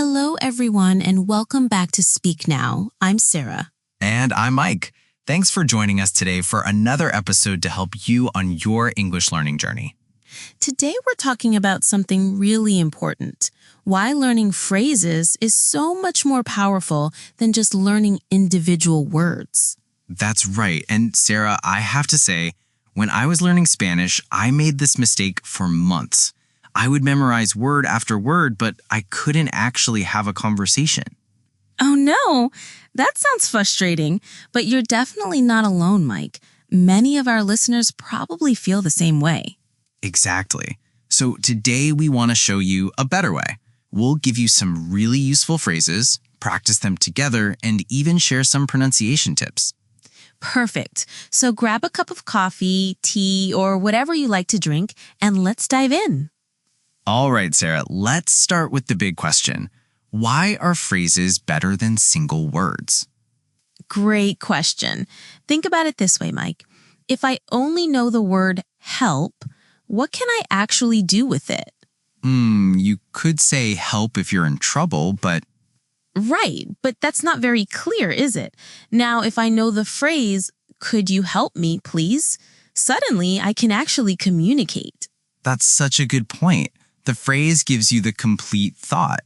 Hello, everyone, and welcome back to Speak Now. I'm Sarah. And I'm Mike. Thanks for joining us today for another episode to help you on your English learning journey. Today, we're talking about something really important. Why learning phrases is so much more powerful than just learning individual words. That's right. And Sarah, I have to say, when I was learning Spanish, I made this mistake for months. I would memorize word after word, but I couldn't actually have a conversation. Oh no, that sounds frustrating, but you're definitely not alone, Mike. Many of our listeners probably feel the same way. Exactly. So today we want to show you a better way. We'll give you some really useful phrases, practice them together, and even share some pronunciation tips. Perfect. So grab a cup of coffee, tea, or whatever you like to drink, and let's dive in. All right, Sarah, let's start with the big question. Why are phrases better than single words? Great question. Think about it this way, Mike. If I only know the word help, what can I actually do with it? You could say help if you're in trouble, but... Right, but that's not very clear, is it? Now, if I know the phrase, could you help me, please? Suddenly, I can actually communicate. That's such a good point. The phrase gives you the complete thought.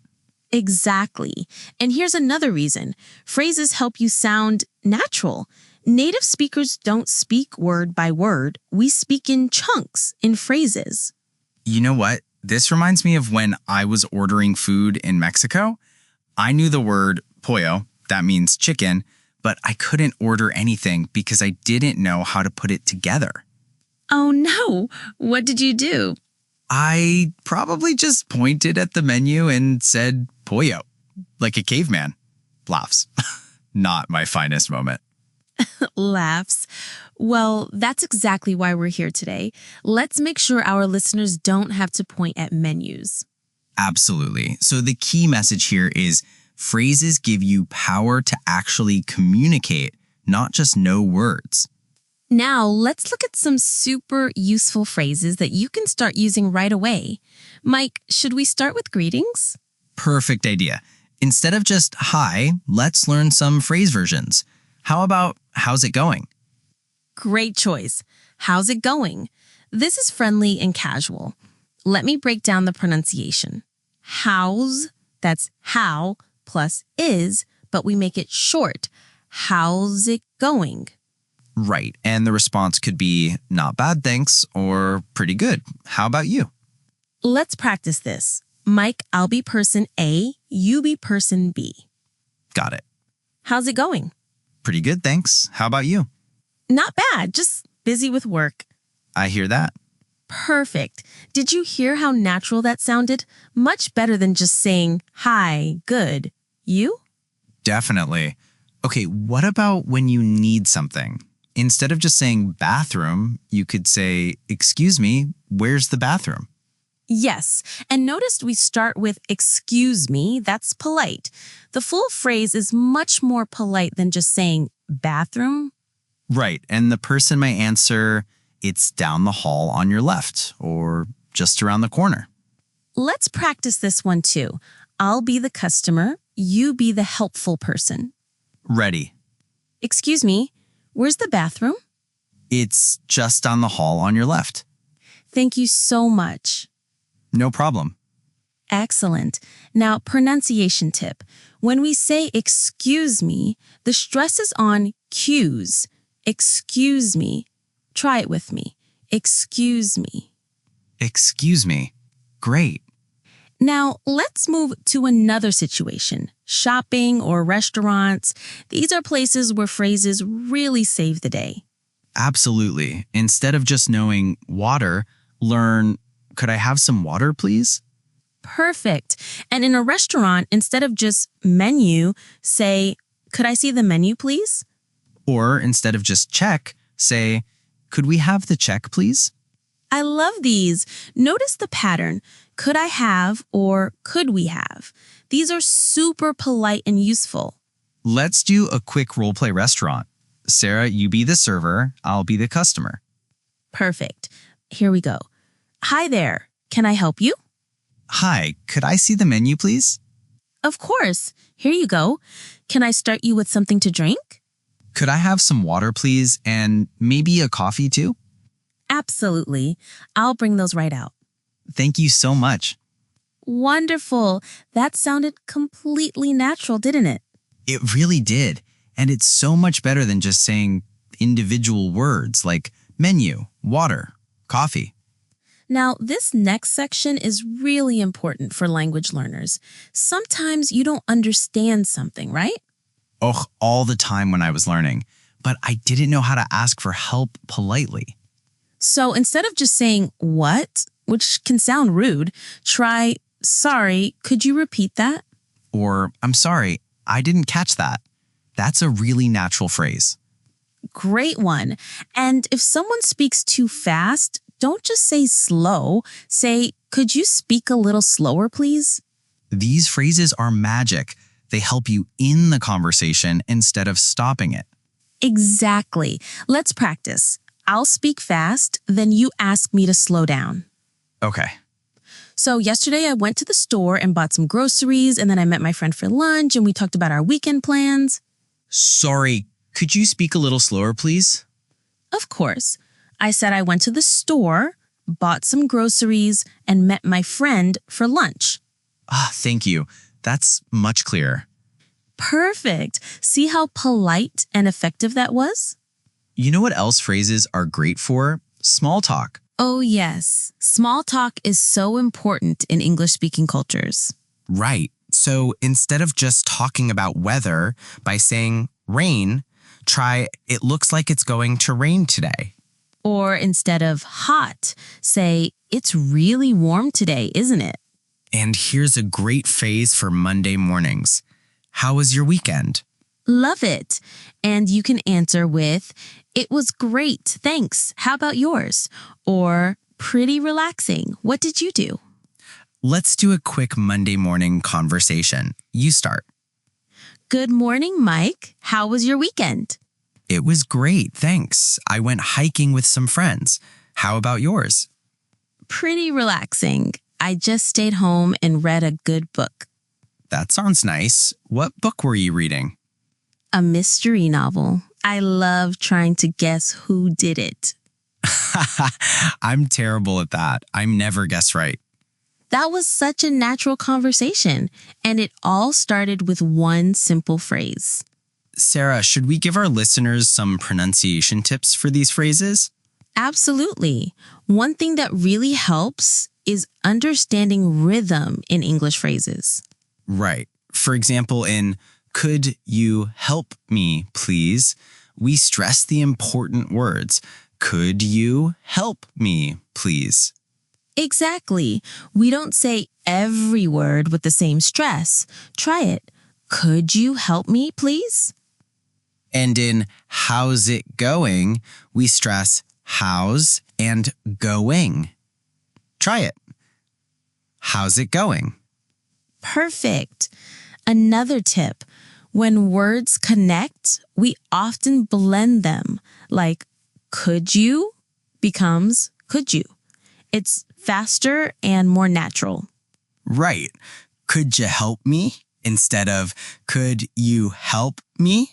Exactly. And here's another reason. Phrases help you sound natural. Native speakers don't speak word by word. We speak in chunks, in phrases. You know what? This reminds me of when I was ordering food in Mexico. I knew the word pollo, that means chicken, but I couldn't order anything because I didn't know how to put it together. Oh no, what did you do? I probably just pointed at the menu and said pollo, like a caveman. Laughs. Not my finest moment. Laughs. Well, that's exactly why we're here today. Let's make sure our listeners don't have to point at menus. Absolutely. So the key message here is phrases give you power to actually communicate, not just know words. Now, let's look at some super useful phrases that you can start using right away. Mike, should we start with greetings? Perfect idea. Instead of just hi, let's learn some phrase versions. How about how's it going? Great choice. How's it going? This is friendly and casual. Let me break down the pronunciation. How's, that's how plus is, but we make it short. How's it going? Right. And the response could be not bad, thanks, or pretty good. How about you? Let's practice this. Mike, I'll be person A, you be person B. Got it. How's it going? Pretty good, thanks. How about you? Not bad, just busy with work. I hear that. Perfect. Did you hear how natural that sounded? Much better than just saying, hi, good. You? Definitely. Okay, what about when you need something? Instead of just saying bathroom, you could say, excuse me, where's the bathroom? Yes, and notice we start with excuse me, that's polite. The full phrase is much more polite than just saying bathroom. Right, and the person might answer, it's down the hall on your left, or just around the corner. Let's practice this one too. I'll be the customer, you be the helpful person. Ready. Excuse me, where's the bathroom? It's just down the hall on your left. Thank you so much. No problem. Excellent. Now, pronunciation tip. When we say excuse me, the stress is on Q's. Excuse me. Try it with me. Excuse me. Excuse me. Great. Now, let's move to another situation. Shopping or restaurants. These are places where phrases really save the day. Absolutely. Instead of just knowing water, learn, could I have some water, please? Perfect. And in a restaurant, instead of just menu, say, could I see the menu, please? Or instead of just check, say, could we have the check, please? I love these. Notice the pattern. Could I have or could we have? These are super polite and useful. Let's do a quick roleplay restaurant. Sarah, you be the server. I'll be the customer. Perfect. Here we go. Hi there. Can I help you? Hi, could I see the menu, please? Of course. Here you go. Can I start you with something to drink? Could I have some water, please, and maybe a coffee too? Absolutely. I'll bring those right out. Thank you so much. Wonderful. That sounded completely natural, didn't it? It really did. And it's so much better than just saying individual words like menu, water, coffee. Now, this next section is really important for language learners. Sometimes you don't understand something, right? Oh, all the time when I was learning. But I didn't know how to ask for help politely. So instead of just saying, what, which can sound rude, try, sorry, could you repeat that? Or, I'm sorry, I didn't catch that. That's a really natural phrase. Great one. And if someone speaks too fast, don't just say slow. Say, could you speak a little slower, please? These phrases are magic. They help you in the conversation instead of stopping it. Exactly. Let's practice. I'll speak fast, then you ask me to slow down. Okay. So yesterday I went to the store and bought some groceries, and then I met my friend for lunch and we talked about our weekend plans. Sorry, could you speak a little slower, please? Of course. I said I went to the store, bought some groceries, and met my friend for lunch. Thank you. That's much clearer. Perfect. See how polite and effective that was? You know what else phrases are great for? Small talk. Oh, yes. Small talk is so important in English-speaking cultures. Right. So instead of just talking about weather by saying rain, try it looks like it's going to rain today. Or instead of hot, say, it's really warm today, isn't it? And here's a great phrase for Monday mornings. How was your weekend? Love it. And you can answer with, it was great, thanks. How about yours? Or pretty relaxing. What did you do? Let's do a quick Monday morning conversation. You start. Good morning, Mike. How was your weekend? It was great, thanks. I went hiking with some friends. How about yours? Pretty relaxing. I just stayed home and read a good book. That sounds nice. What book were you reading? A mystery novel. I love trying to guess who did it. I'm terrible at that. I'm never guess right. That was such a natural conversation, and it all started with one simple phrase. Sarah, should we give our listeners some pronunciation tips for these phrases? Absolutely. One thing that really helps is understanding rhythm in English phrases. Right. For example, in could you help me, please? We stress the important words. Could you help me, please? Exactly. We don't say every word with the same stress. Try it. Could you help me, please? And in how's it going, we stress how's and going. Try it. How's it going? Perfect. Another tip. When words connect, we often blend them. Like could you becomes could you. It's faster and more natural. Right. Could you help me instead of could you help me?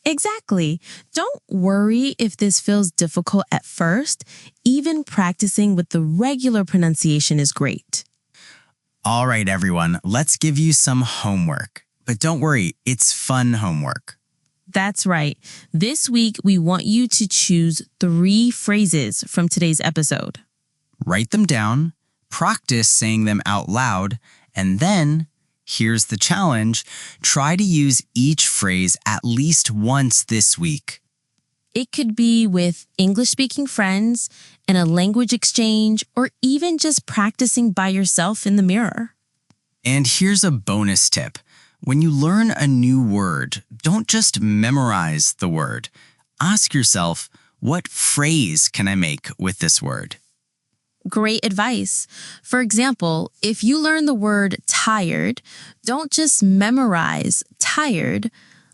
Exactly. Don't worry if this feels difficult at first. Even practicing with the regular pronunciation is great. All right, everyone, let's give you some homework. But don't worry, it's fun homework. That's right. This week, we want you to choose 3 phrases from today's episode. Write them down, practice saying them out loud, and then, here's the challenge, try to use each phrase at least once this week. It could be with English-speaking friends, in a language exchange, or even just practicing by yourself in the mirror. And here's a bonus tip. When you learn a new word, don't just memorize the word. Ask yourself, what phrase can I make with this word? Great advice. For example, if you learn the word tired, don't just memorize tired.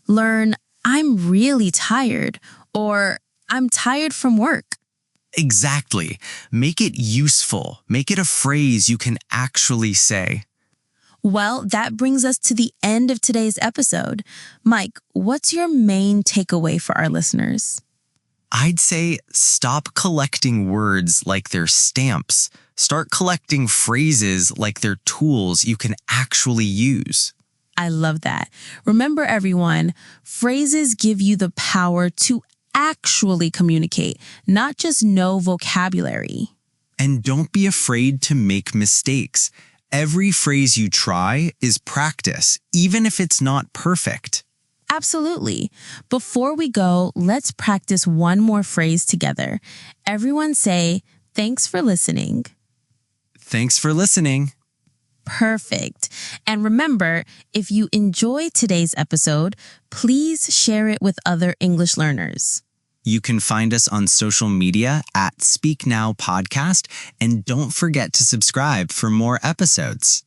Learn I'm really tired or I'm tired from work. Exactly. Make it useful. Make it a phrase you can actually say. Well, that brings us to the end of today's episode. Mike, what's your main takeaway for our listeners? I'd say stop collecting words like they're stamps. Start collecting phrases like they're tools you can actually use. I love that. Remember, everyone, phrases give you the power to actually communicate, not just know vocabulary. And don't be afraid to make mistakes. Every phrase you try is practice, even if it's not perfect. Absolutely. Before we go, let's practice one more phrase together. Everyone say, thanks for listening. Thanks for listening. Perfect. And remember, if you enjoyed today's episode, please share it with other English learners. You can find us on social media at Speak Now Podcast, and don't forget to subscribe for more episodes.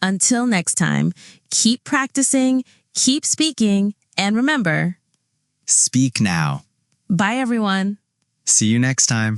Until next time, keep practicing, keep speaking, and remember, Speak now. bye everyone. See you next time.